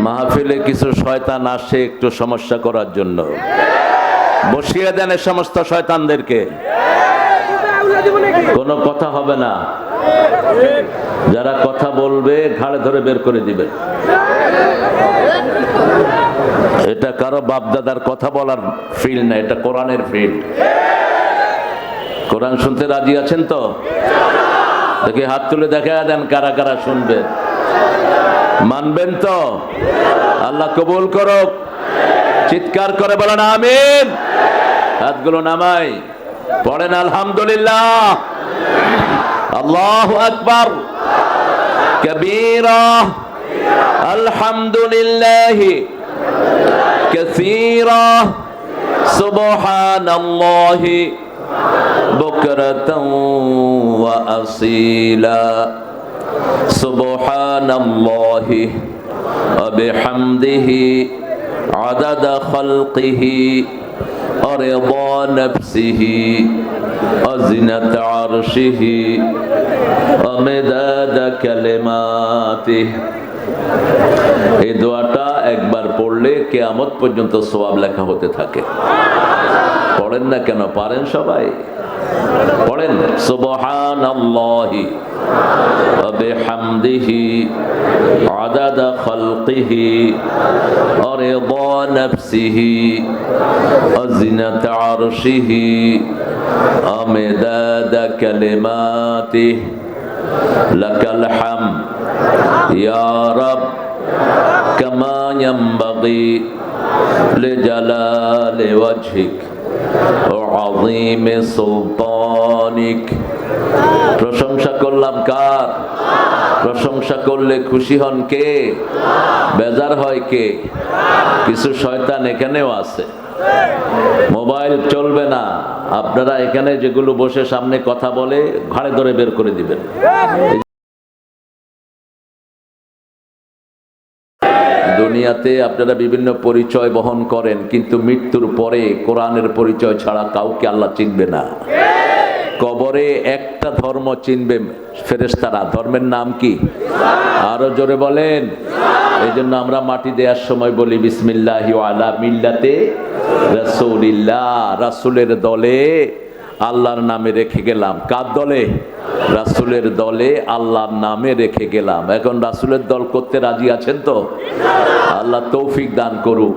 মাহফিলে কিছু শয়তান আসে একটু সমস্যা করার জন্য। বসিয়ে দেন এই সমস্ত শয়তানদেরকে, কোনো কথা হবে না। যারা কথা বলবে ঘাড়ে ধরে বের করে দিবেন। এটা কারো বাপদাদার কথা বলার ফিল্ড না, এটা কোরআনের ফিল্ড। কোরআন শুনতে রাজি আছেন তো? দেখি হাত তুলে দেখা দেন কারা কারা শুনবে। মানবেন তো? আল্লাহ কবুল করুক। চিৎকার করে বলেন আমিন। হাতগুলো নামাই, পড়েন আলহামদুলিল্লাহ। আল্লাহু আকবার কবীরা, আলহামদুলিল্লাহি কাসীরা, সুবহানাল্লাহি বুকরাতাও ওয়া আসীলা, সুবহানাল্লাহি ওয়া বিহামদিহি আদাদা খালকিহি ওয়া রিদা নাফসিহি ওয়া জিনাতা আরশিহি ওয়া মিদাদা কালিমাতিহি। এই দোয়াটা একবার পড়লে কিয়ামত পর্যন্ত সওয়াব লেখা হতে থাকে। পড়েন না কেন? পারেন সবাই, পড়েন। সুবহানাল্লাহি ওয়া বিহামদিহি আদাদা খালকিহি ওয়া রিদা নাফসিহি ওয়া জিনাতা আরশিহি ওয়া মিদাদা কালিমাতিহি। লাকাল হামদ ইয়া রাব কামা ইয়ানবাগি লিজালালি ওয়াজহিক ওয়া আযীমি সুলতানিক। প্রশংসা করলাম কার? প্রশংসা করলে খুশি হন কে? বেজার হয় কে? কিছু শয়তান এখানেও আছে। মোবাইল চলবে না। আপনারা এখানে যেগুলো বসে সামনে কথা বলে ঘাড়ে ধরে বের করে দিবেন। দুনিয়াতে আপনারা বিভিন্ন পরিচয় বহন করেন, কিন্তু মৃত্যুর পরে কোরআনের পরিচয় ছাড়া কাউকে আল্লাহ চিনবে না। কবরে একটা ধর্ম চিনবে ফেরেশতারা। ধর্মের নাম কি? আরো জোরে বলেন। এই জন্য আমরা মাটি দেওয়ার সময় বলি বিসমিল্লাহি ওয়া আলা মিল্লাতে রাসূলিল্লাহ। রাসূলের দলে আল্লাহর নামে রেখে গেলাম। কার দলে? রাসূলের দলে আল্লাহর নামে রেখে গেলাম। এখন রাসূলের দল করতে রাজি আছেন তো? আল্লাহ তৌফিক দান করুক।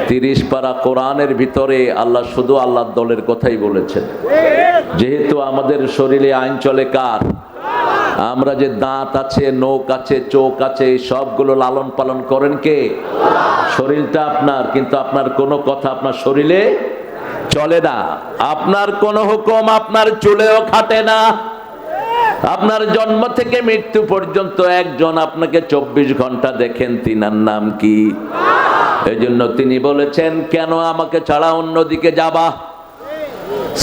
30 পারা কোরআনের ভিতরে আল্লাহ শুধু আল্লাহর দলের কথাই বলেছেন। যেহেতু আমাদের শরীরে আইন চলে কার? আমরা যে দাঁত আছে, নখ আছে, চোখ আছে, সবগুলো লালন পালন করেন কে? শরীরটা আপনার, কিন্তু আপনার কোনো কথা আপনার শরীরে চলে না। আপনার কোনো হুকুম আপনার চুলেও খাটে না। আপনার জন্ম থেকে মৃত্যু পর্যন্ত একজন আপনাকে 24 ঘন্টা দেখেন, তিনার নাম কি? এই জন্য তিনি বলেছেন, কেন আমাকে ছাড়া অন্যদিকে যাবা?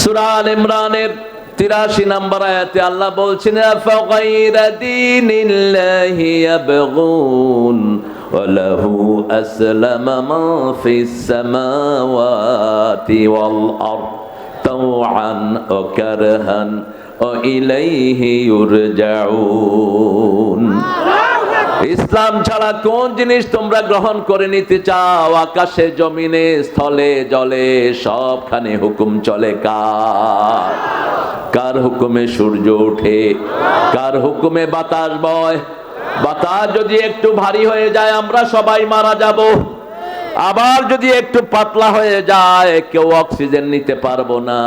সূরা আল ইমরানের 83 নম্বর আয়াতে আল্লাহ বলছেন, আফাগাইরা দীনিল্লাহি ইয়াবগুন ওয়া লাহু আসলামা মা ফিস সামাওয়াতি ওয়াল আরদ তাওআন ওয়া কারহান ওয়া ইলাইহি ইউরজাউন। ইসলাম ছাড়া কোন জিনিস তোমরা গ্রহণ করে নিতে চাও? আকাশে, জমিনে, স্থলে, জলে, সবখানে হুকুম চলে কার? কার হুকুমে সূর্য ওঠে? কার হুকুমে বাতাস বয়? বাতাস যদি একটু ভারী হয়ে যায় আমরা সবাই মারা যাব। আবার যদি একটু পাতলা হয়ে যায় কেউ অক্সিজেন নিতে পারবো না।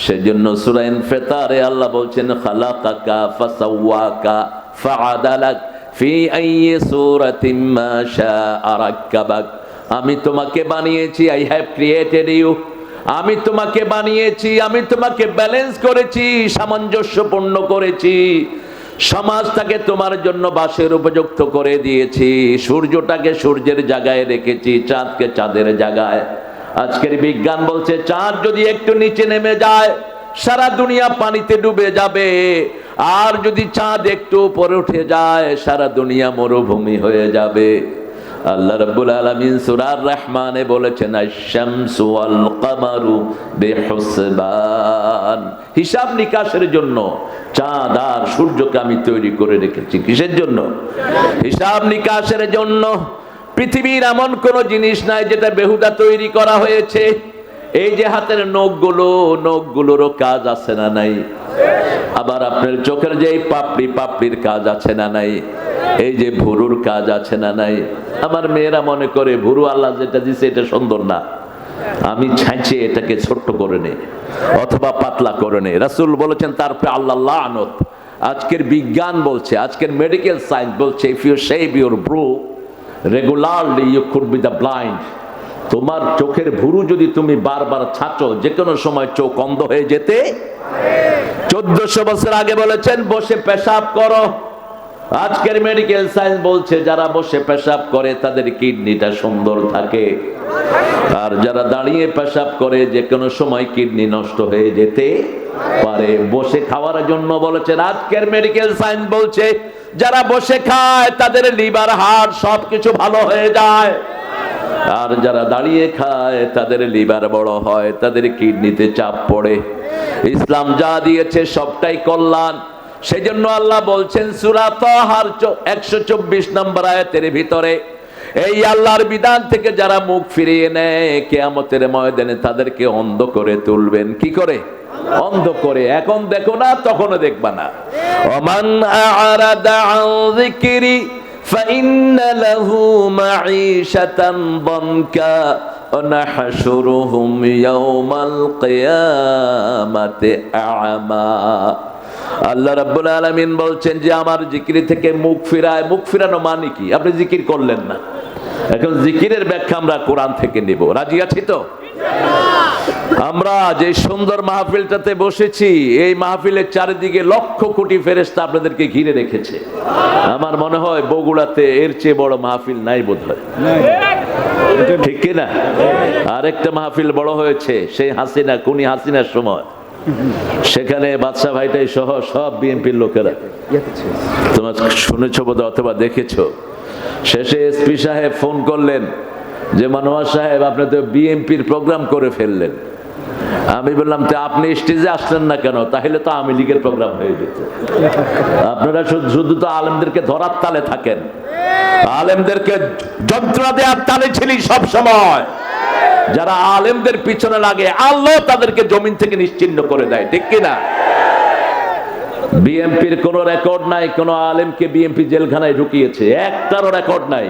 সেজন্য সূরা ইনফিতারে আল্লাহ বলছেন, খালাকাকা ফাসাওয়াকা ফাআদালাক ফি আইয়ি সূরাতিন মা শাআ রাক্কাবাক। আমি তোমাকে বানিয়েছি, আই হ্যাভ ক্রিয়েটেড ইউ। আমি তোমাকে বানিয়েছি, আমি তোমাকে ব্যালেন্স করেছি, সামঞ্জস্যপূর্ণ করেছি। সমাজটাকে তোমার জন্য বাসের উপযুক্ত করে দিয়েছি। সূর্যটাকে সূর্যের জায়গায় রেখেছি, চাঁদকে চাঁদের জায়গায়। আজকের বিজ্ঞান বলছে চাঁদ যদি একটু নিচে নেমে যায় সারা দুনিয়া পানিতে ডুবে যাবে, আর যদি চাঁদ একটু উপরে উঠে যায় সারা দুনিয়া মরুভূমি হয়ে যাবে। আল্লাহ রাব্বুল আলামিন সূরা আর রহমানে বলেছেন, আশ-শামসু ওয়াল কামারু বিহুসবান। হিসাব নিকাশের জন্য চাঁদ আর সূর্যকে আমি তৈরি করে রেখেছি। কিসের জন্য? হিসাব নিকাশের জন্য। পৃথিবীর এমন কোন জিনিস নাই যেটা বেহুদা তৈরি করা হয়েছে। এই যে হাতের নখগুলোরও কাজ আছে না নাই? আবার আপনার চোখের যে পাপড়ির কাজ আছে না নাই? এই যে ভুরুর কাজ আছে না নাই? আমার মেয়েরা মনে করে ভুরু আল্লাহ যেটা দিছে এটা সুন্দর না, আমি ছাইছে এটাকে ছোট্ট করে নে অথবা পাতলা করে নে। রাসূল বলেছেন তারপরে আল্লাহ লানত। আজকের বিজ্ঞান বলছে, আজকের মেডিকেল সায়েন্স বলছে, if you shave your brow regularly you could be the blind. তোমার চোখের ভুরু যদি তুমি বারবার ছাঁচো, যে কোনো সময় চোখ অন্ধ হয়ে যেতে। 1400 বছর আগে বলেছেন বসে পেশাব করো। আজকের মেডিকেল সায়েন্স বলছে যারা বসে পেশাব করে তাদের কিডনিটা সুন্দর থাকে, আর যারা দাঁড়িয়ে পেশাব করে যে কোনো সময় কিডনি নষ্ট হয়ে যেতে পারে। বসে খাওয়ার জন্য বলেছেন আজকের মেডিকেল সায়েন্স বলছে যারা বসে খায় তাদের লিভার হার্ট সবকিছু ভালো হয়ে যায়, আর যারা দাঁড়িয়ে খায় তাদের লিভার বড় হয়, তাদের কিডনিতে চাপ পড়ে। ইসলাম যা দিয়েছে সবটাই কল্যাণ। সেজন্য আল্লাহ বলছেন সূরা তাহার 124 নম্বর আয়াতের ভিতরে, এই আল্লাহর বিধান থেকে যারা মুখ ফিরিয়ে নেয় কিয়ামতের ময়দানে তাদেরকে অন্ধ করে তুলবেন। কি করে? অন্ধ করে। এখন দেখো না, তখনও দেখবা না। ওমান আ'রাদা আন যিকরি فإن له معيشة ضنكا ونحشرهم يوم القيامة أعمى। আল্লাহ রাব্বুল আলামিন বলছেন যে আমার জিকির থেকে মুখ ফিরায়। মুখ ফিরানো মানে কি? আপনি জিকির করলেন না, এখন জিকিরের ব্যাখ্যা আমরা কোরআন থেকে নেব। রাজি আছি তো? আমরা যে সুন্দর মাহফিলটাতে বসেছি, এই মাহফিলের চারিদিকে লক্ষ কোটি ফেরেশতা আপনাদেরকে ঘিরে রেখেছে। আমার মনে হয় বগুড়াতে এর চেয়ে বড় মাহফিল নাই বোধহয়, ঠিক কিনা? আরেকটা মাহফিল বড় হয়েছে সেই খুনি হাসিনার সময়, সেখানে বাদশা ভাইটাই সহ সব বিএনপির লোকেরা, তোমার শুনেছ বোধহয় অথবা দেখেছো। শেষে এসপি সাহেব ফোন করলেন যে মনোয়ার সাহেব আপনি তো বিএনপির প্রোগ্রাম করে ফেললেন। আমি বললাম তো আপনি স্টেজে আসলেন না কেন? তাহলে তো আওয়ামী লীগের প্রোগ্রাম হয়ে যেত। আপনারা শুধু তো আলেমদেরকে ধরার তালে থাকেন, আলেমদেরকে যন্ত্রণা দেওয়ার তালে ছিলি সব সময়। যারা আলেমদের পিছনে লাগে আল্লাহ তাদেরকে জমিন থেকে নিশ্চিহ্ন করে দেয়, ঠিক কিনা? বিএনপির কোন রেকর্ড নাই কোন আলেমকে বিএনপি জেলখানায় ঢুকিয়েছে, একটারও রেকর্ড নাই।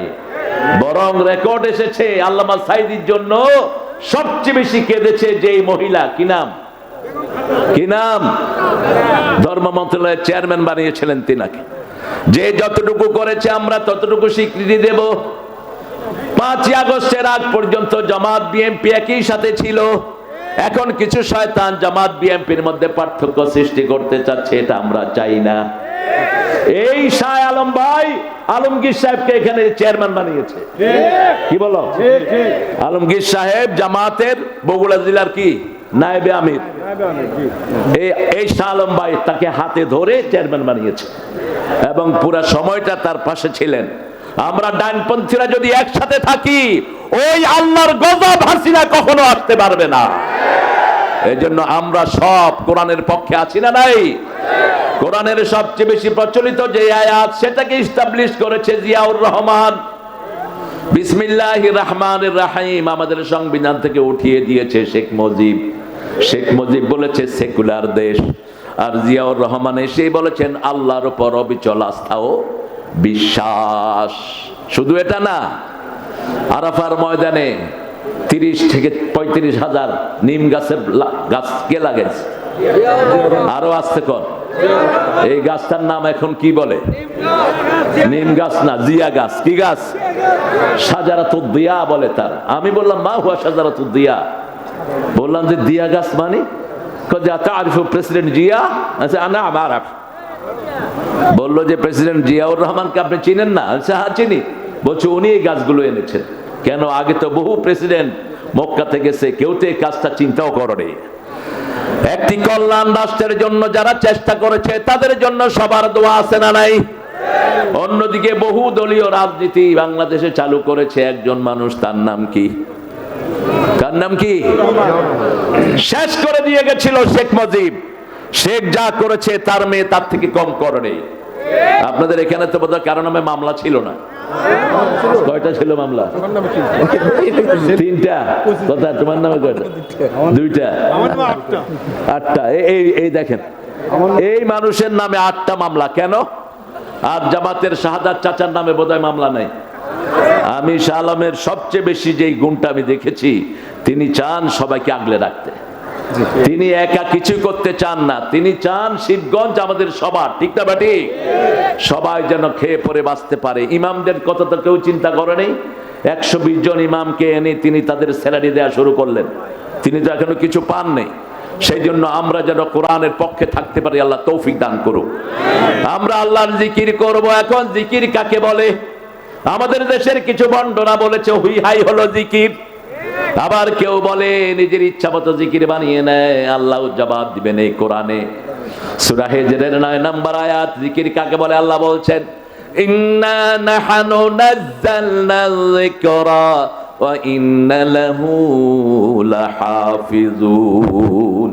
বরং রেকর্ড এসেছে আল্লামা সাঈদীর জন্য সবচেয়ে বেশি কেঁদেছে যেই মহিলা, কি নাম? ধর্ম মন্ত্রণালয়ের চেয়ারম্যান বানিয়েছিলেন তিনাকে। যে যতটুকু করেছে আমরা ততটুকু স্বীকৃতি দেব। 5ই আগস্টের আগ পর্যন্ত জামাত বিএনপি একই সাথে ছিল। এখন কিছু শয়তান জামাত বিএনপির মধ্যে পার্থক্য সৃষ্টি করতে চাচ্ছে, এটা আমরা চাই না। এই শাহ আলম ভাই আলমগীর সাহেবকে এখানে চেয়ারম্যান বানিয়েছে, কি বলো? আলমগীর সাহেব জামাতের বগুড়া জেলার কি নায়েবে আমির। এই শাহ আলম ভাই তাকে হাতে ধরে চেয়ারম্যান বানিয়েছে এবং পুরো সময়টা তার পাশে ছিলেন। আমরা ডানপন্থীরা যদি একসাথে থাকি ওই আল্লাহর গজব হাসিনা কখনো আসতে পারবে না। এই জন্য আমরা সব কোরআনের পক্ষে আছি না নাই? কোরআনের সবচেয়ে বেশি প্রচলিত যে আয়াত সেটাকে ইস্টাবলিশ করেছে জিয়াউর রহমান। বিসমিল্লাহির রহমানির রহিম আমাদের সংবিধান থেকে উঠিয়ে দিয়েছে শেখ মুজিব। শেখ মুজিব বলেছে সেকুলার দেশ, আর জিয়াউর রহমান এসেই বলেছেন আল্লাহর উপর অবিচল আস্থা ও বিশ্বাস। শুধু এটা না, আরাফার ময়দানে 30 থেকে 35 হাজার নিম গাছের গাছ কে লাগাইছে? আরো আসতে কর। এই গাছটার নাম এখন কি বলে? নিম গাছ না, জিয়া গাছ। কি গাছ? শাজারাতুদ দিয়া বলে তার। আমি বললাম মা হুয়া শাজারাতুদ দিয়া। বললাম যে দিয়া গাছ মানে? তারিফু প্রেসিডেন্ট জিয়া? আচ্ছা না আমার বললো যে প্রেসিডেন্ট জিয়াউর রহমানকে আপনি চিনেন না? আচ্ছা হ্যাঁ চিনি। বলছে উনি এই গাছগুলো এনেছেন। কেন? আগে তো বহু প্রেসিডেন্ট মক্কাতে গেছে, কেউ তো এই কাজটা চিন্তাও করেনি। একটি কল্যাণ রাষ্ট্রের জন্য যারা চেষ্টা করেছে তাদের জন্য সবার দোয়া আছে না নাই? অন্যদিকে বহু দলীয় রাজনীতি বাংলাদেশে চালু করেছে একজন মানুষ, তার নাম কি? তার নাম কি? শেষ করে দিয়ে গেছিল শেখ মুজিব। শেখ যা করেছে তার মেয়ে তার থেকে কম করেনি। আপনাদের এখানে তো বোধহয় কারো নামে মামলা ছিল না। কয়টা ছিল মামলা? তিনটা। কথা তোমার নামে কয়টা? দুইটা। আটটা। এই দেখেন, এই মানুষের নামে 8টা মামলা। কেন? আর জামাতের শাহাদাত চাচার নামে বোধহয় মামলা নাই। আমি শাহ আলমের সবচেয়ে বেশি যেই গুণটা আমি দেখেছি, তিনি চান সবাইকে আগলে রাখতে। তিনি একা কিছু করতে চান না, তিনি চান শিবগঞ্জ আমাদের সবার, ঠিক না বাটি? সবাই যেন খেয়ে পরে বাঁচতে পারে। ইমামদের কথা তো কেউ চিন্তা করেনি। 120 জন ইমামকে এনে তিনি তাদের স্যালারি দেওয়া শুরু করলেন। তিনি তো এখনো কিছু পান নেই। সেই জন্য আমরা যেন কোরআনের পক্ষে থাকতে পারি, আল্লাহ তৌফিক দান করুক। আমরা আল্লাহর জিকির করব। এখন জিকির কাকে বলে? আমাদের দেশের কিছু বন্ডরা বলেছে হুই হাই হলো জিকির। আবার কেউ বলে নিজের ইচ্ছা মতো জিকির বানিয়ে নেয়। আল্লাহ জবাব দিবেন এই কোরআনে। সূরা হিজরের 9 নম্বর আয়াত। জিকির কাকে বলে? আল্লাহ বলছেন, ইন্না নাহনু নাযালনা যিকরা ওয়া ইন্না লাহু লাহাফিজুন।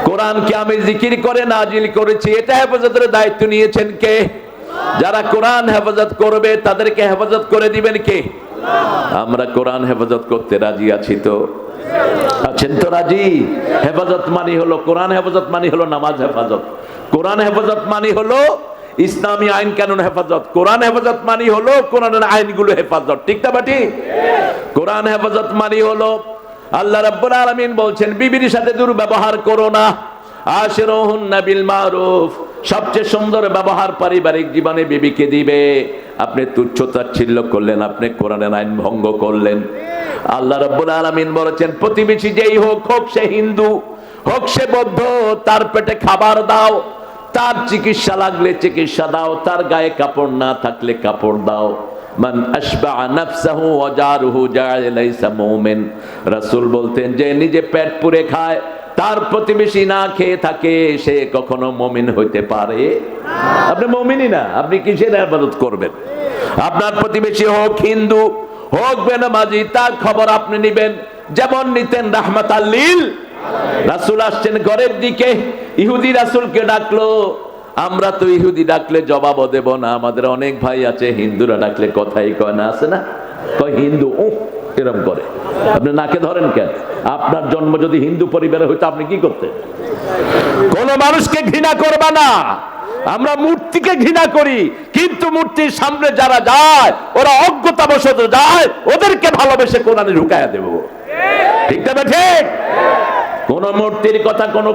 কোরআনকে আমি জিকির করে নাজিল করেছি, এটা হেফাজতের দায়িত্ব নিয়েছেন কে? যারা কোরআন হেফাজত করবে তাদেরকে হেফাজত করে দিবেন কে? আমরা কোরআন হেফাজত করতে রাজি আছি তো? আছেন তো রাজি? হেফাজত মানি হলো কোরআন হেফাজত মানি হলো নামাজ হেফাজত। কোরআন হেফাজত মানি হলো ইসলামী আইন কানুন হেফাজত। কোরআন হেফাজত মানি হলো কোরআনের আইনগুলো হেফাজত, ঠিক না বাটি? কোরআন হেফাজত মানি হলো আল্লাহ রাব্বুল আলামিন বলছেন বিবির সাথে দুর্ব্যবহার করো না। আশিরুহুন্না বিল মারুফ। সবচেয়ে সুন্দর ব্যবহার পারিবারিক জীবনে বিবিকে দিবে। আপনি তুচ্ছ-তাচ্ছিল্য করলেন, আপনি কোরআনের আইন ভঙ্গ করলেন। আল্লাহ রাব্বুল আলামিন বলেছেন প্রতিবেশী যেই হোক, হোক সে হিন্দু, হোক সে বৌদ্ধ, তার পেটে খাবার দাও, তার চিকিৎসা লাগলে চিকিৎসা দাও, তার গায়ে কাপড় না থাকলে কাপড় দাও। মান আশবা নাফসাহু ওয়া জারুহু জাআল লাইসা মুমিন। রাসূল বলতেন যে নিজে পেট পুরে খায়, তার প্রতিবেশী না খেয়ে থাকে, সে কখনো মুমিন হইতে পারে না। আপনি মুমিনই না, আপনি কিসের ইবাদত করবেন? আপনার প্রতিবেশী হোক হিন্দু, হোক বেনামাজি, তার খবর আপনি নেবেন যেমন নিতেন রাহমাতাল লিল। রাসূল আসছেন ঘরের দিকে, ইহুদি রাসূলকে ডাকলো। আমরা তো ইহুদি ডাকলে জবাবও দেব না। আমাদের অনেক ভাই আছে হিন্দুরা ডাকলে কথাই কয় না, আছে না? কয় হিন্দু, এরকম করে। আপনি নাকে ধরেন কেন? আপনার জন্ম যদি হিন্দু পরিবারে হইতো আপনি কি করতেন? কোন মানুষকে ঘৃণা করবা না। আমরা মূর্তিকে ঘৃণা করি, কিন্তু মূর্তির সামনে যারা যায় ওরা অজ্ঞতাবশত যায়, ওদেরকে ভালোবেসে কোরআনে ঢুকায়া দেব, ঠিক না? ঠিক। কোন মূর্তির কথা কোন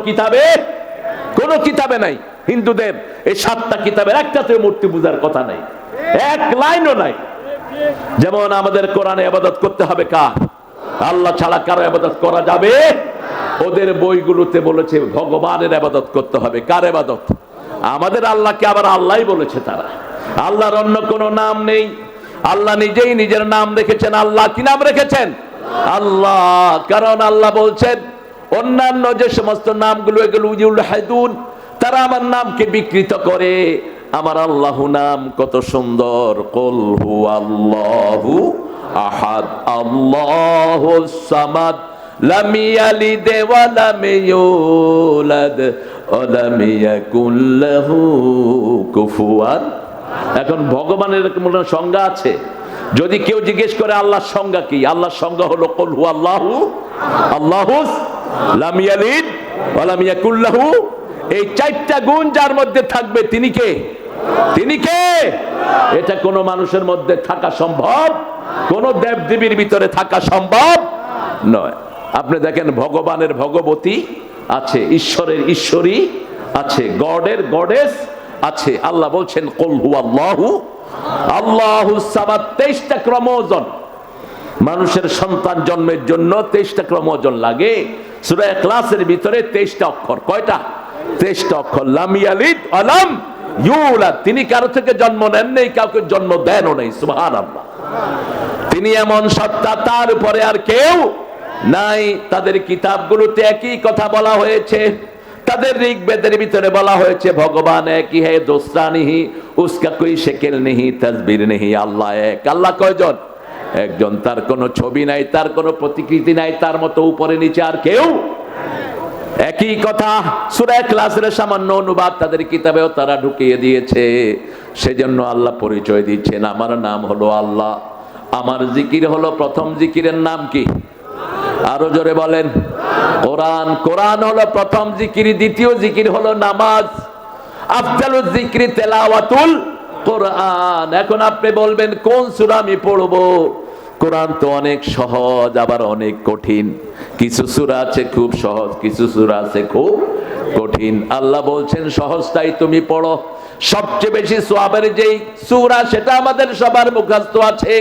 কিতাবে নাই। হিন্দুদের এই 7টা কিতাবের একটাতে মূর্তি পূজার কথা নাই, এক লাইনও নাই। যেমন আমাদের কোরআনে ইবাদত করতে হবে কার? আল্লাহ ছাড়া কারো ইবাদত করা যাবে? ওদের বইগুলোতে বলেছে ভগবানের ইবাদত করতে হবে। কার ইবাদত? আমাদের আল্লাহকে আবার আল্লাহই বলেছে তারা। আল্লাহর অন্য কোনো নাম নেই। আল্লাহ নিজেই নিজের নাম রেখেছেন। আল্লাহ কি নাম রেখেছেন? আল্লাহ। কারণ আল্লাহ বলছেন অন্যান্য যে সমস্ত নামগুলো এগুলো ইউলহাদুন, তারা আমার নামকে বিকৃত করে। আমার আল্লাহু নাম কত সুন্দর। কুল হুয়াল্লাহু আহাদ আল্লাহুস সামাদ লাম ইয়ালিদ ওয়া লাম ইউলাদ ওয়া লাম ইয়াকুল লাহু কুফুয়ান। এখন ভগবানের এরকম সংজ্ঞা আছে? যদি কেউ জিজ্ঞেস করে আল্লাহর সংজ্ঞা কি, আল্লাহর সংজ্ঞা হলো কুল হুয়াল্লাহু আল্লাহুস লাম ইয়ালিদ ওয়া লাম ইয়াকুল লাহু। এই 4টা গুণ যার মধ্যে থাকবে তিনি কে? তিনি কে? এটা কোন মানুষের মধ্যে থাকা সম্ভব, কোন দেবদেবীর ভিতরে থাকা সম্ভব নয়। আপনি দেখেন ভগবানের ভগবতী আছে, ঈশ্বরের ঈশ্বরী আছে, গডের গডেস আছে। আল্লাহ বলছেন কুল হুয়াল্লাহু আল্লাহুস সামাদ। 23টা ক্রমোজন। মানুষের সন্তান জন্মের জন্য 23টা ক্রমোজন লাগে। সূরা ইখলাসের ভিতরে 23টা অক্ষর। কয়টা? 23টা অক্ষর। লাম ইয়ালিদ ওয়া লাম ইউলাদ। তিনি কারো থেকে জন্ম নেন নাই, কাউকে জন্ম দেনও নাই। সুবহানাল্লাহ। তিনি এমন সত্তা, তার উপরে আর কেউ নাই। তাদের কিতাবগুলোতে একই কথা বলা হয়েছে। তাদের ঋগ্বেদের ভিতরে বলা হয়েছে ভগবান একই হে, দোসরা নেহি, উসকা কোই শেকেল নেহি, তাসবির নেহি। আল্লাহ এক। আল্লাহ কয়জন? একজন। তার কোনো ছবি নাই, তার কোনো প্রতিকৃতি নাই, তার মতো উপরে নিচে আর কেউ। একই কথা সূরা ইখলাসের সামান্য অনুবাদ তাদের কিতাবেও তারা ঢুকিয়ে দিয়েছে। সেজন্য আল্লাহ পরিচয় দিচ্ছেন, আমার নাম হলো আল্লাহ, আমার জিকির হলো, প্রথম জিকিরের নাম কি? আরো জোরে বলেন। কোরআন। কোরআন হলো প্রথম জিকির, দ্বিতীয় জিকির হলো নামাজ। আফজালুজ জিকরি তেলাওয়াতুল কোরআন। এখন আপনি বলবেন কোন সূরা আমি পড়বো? কোরআন তো অনেক সহজ আবার অনেক কঠিন। কিছু সূরা আছে খুব সহজ, কিছু সূরা আছে খুব কঠিন। আল্লাহ বলছেন সহজটাই তুমি পড়ো। সবচেয়ে বেশি সওয়াবের যেই সূরা সেটা আমাদের সবার মুখস্থ আছে।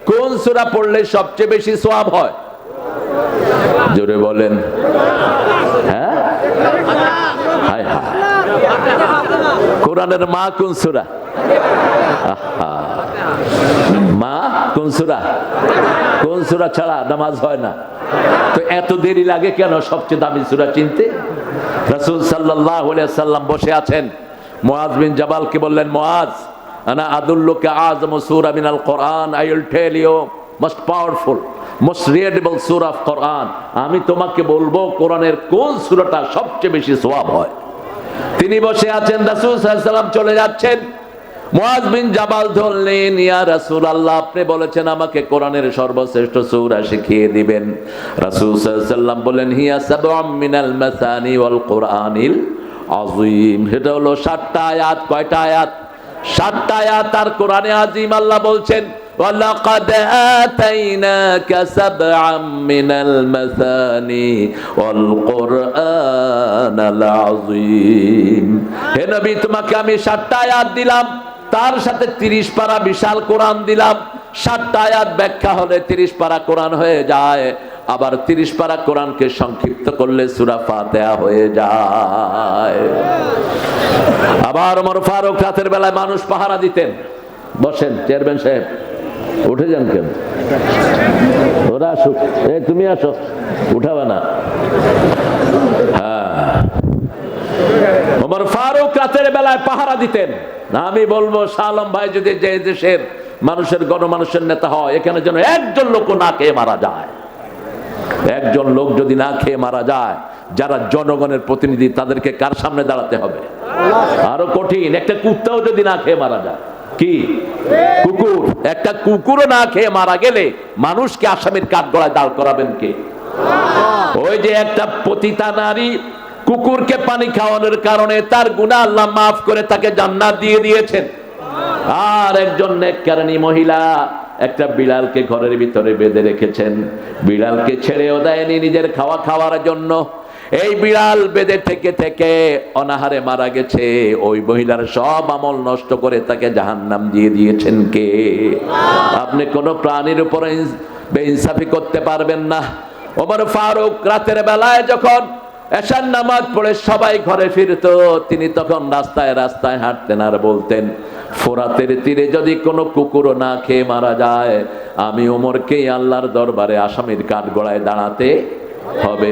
কোন সূরা পড়লে সবচেয়ে বেশি সওয়াব হয়? জোরে বলেন। হ্যাঁ, হায় হায়, কোরআনের মা কোন সূরা? মা কোন সূরা? কোন সূরা ছাড়া নামাজ হয় না? তো এত দেরি লাগে কেন সবচেয়ে দামি সূরা চিনতে? রাসূল সাল্লাল্লাহু আলাইহি সাল্লাম বসে আছেন, মুআজ বিন জাবালকে বললেন, মুআজ আনা আদুল্লুকা আযমু সূরা মিনাল কোরআন, I will tell you most powerful most readable সূরা অফ কোরআন। আমি তোমাকে বলবো কোরআনের কোন সূরাটা সবচেয়ে বেশি সওয়াব হয়। তিনি বসে আছেন, রাসূল সাল্লাল্লাহু আলাইহি সাল্লাম চলে যাচ্ছেন। মুআজ বিন জাবাল ধরলেন, ইয়া রাসূলুল্লাহ, আপনি বলেছেন আমাকে কোরআনের সর্বশ্রেষ্ঠ সূরা শিখিয়ে দিবেন। রাসূল সাল্লাল্লাহু আলাইহি সাল্লাম বলেন, হিয়া সাবউম মিনাল মাসানি ওয়াল কোরআনিল আযীম। এটা হলো 7টা আয়াত। কয়টা আয়াত? 7টা আয়াত। আর কোরআনে আযীম আল্লাহ বলছেন, ওয়ালাকাদ আতাইনাকা সাবআম মিনাল মাসানি ওয়াল কোরআনাল আযীম। হে নবী, তোমাকে আমি 7টা আয়াত দিলাম, তার সাথে 30 পারা বিশাল কোরআন দিলাম। 7টা আয়াত ব্যাখ্যা হলে 30 পারা কোরআন হয়ে যায়। আবার 30 পারা কোরআনকে সংক্ষিপ্ত করলে সূরা ফাতিহা হয়ে যায়। আবার ওমর ফারুক রাতের বেলায় মানুষ পাহারা দিতেন। বসেন চেয়ারম্যান সাহেব, উঠে যান কেন? ওরা আসুক, এই তুমি আসো, উঠাবে না। হ্যাঁ, ওমর ফারুক রাতের বেলায় পাহারা দিতেন। আমি বলবো শাহ আলম ভাই যদি যে দেশের মানুষের গণমানুষের নেতা হয়, এখানে যেন একজন লোক না খেয়ে মারা যায়। একজন লোক যদি না খেয়ে মারা যায়, যারা জনগণের প্রতিনিধি তাদেরকে কার সামনে দাঁড়াতে হবে? আরো কঠিন, একটা কুত্তাও যদি না খেয়ে মারা যায়। কি? কুকুর। একটা কুকুরও না খেয়ে মারা গেলে মানুষকে আসামির কাঠগড়ায় দাঁড় করাবেন কে? ওই যে একটা পতিতা নারী কুকুরকে পানি খাওয়ানোর কারণে তার গুনাহ আল্লাহ মাফ করে তাকে জান্নাত দিয়ে দিয়েছেন। আর একজন নেককারিনী মহিলা একটা বিড়ালকে ঘরের ভিতরে বেঁধে রেখেছেন। বিড়ালকে ছেড়েও দেয়নি নিজের খাওয়ার জন্য। এই বিড়াল বেঁধে থেকে থেকে অনাহারে মারা গেছে। ওই মহিলার সব আমল নষ্ট করে তাকে জাহান্নাম দিয়ে দিয়েছেন কে? আপনি কোন প্রাণীর উপরে বেইনসাফি করতে পারবেন না। ওমর ফারুক রাতের বেলায় যখন এশার নামাজ পড়ে সবাই ঘরে ফিরতো, তিনি তখন রাস্তায় রাস্তায় হাঁটতেন আর বলতেন, ফোরাতের তীরে যদি কোনো কুকুরও না খেয়ে মারা যায়, আমি ওমরকেই আল্লাহর দরবারে আসামির কাঠগড়ায় দাঁড়াতে হবে।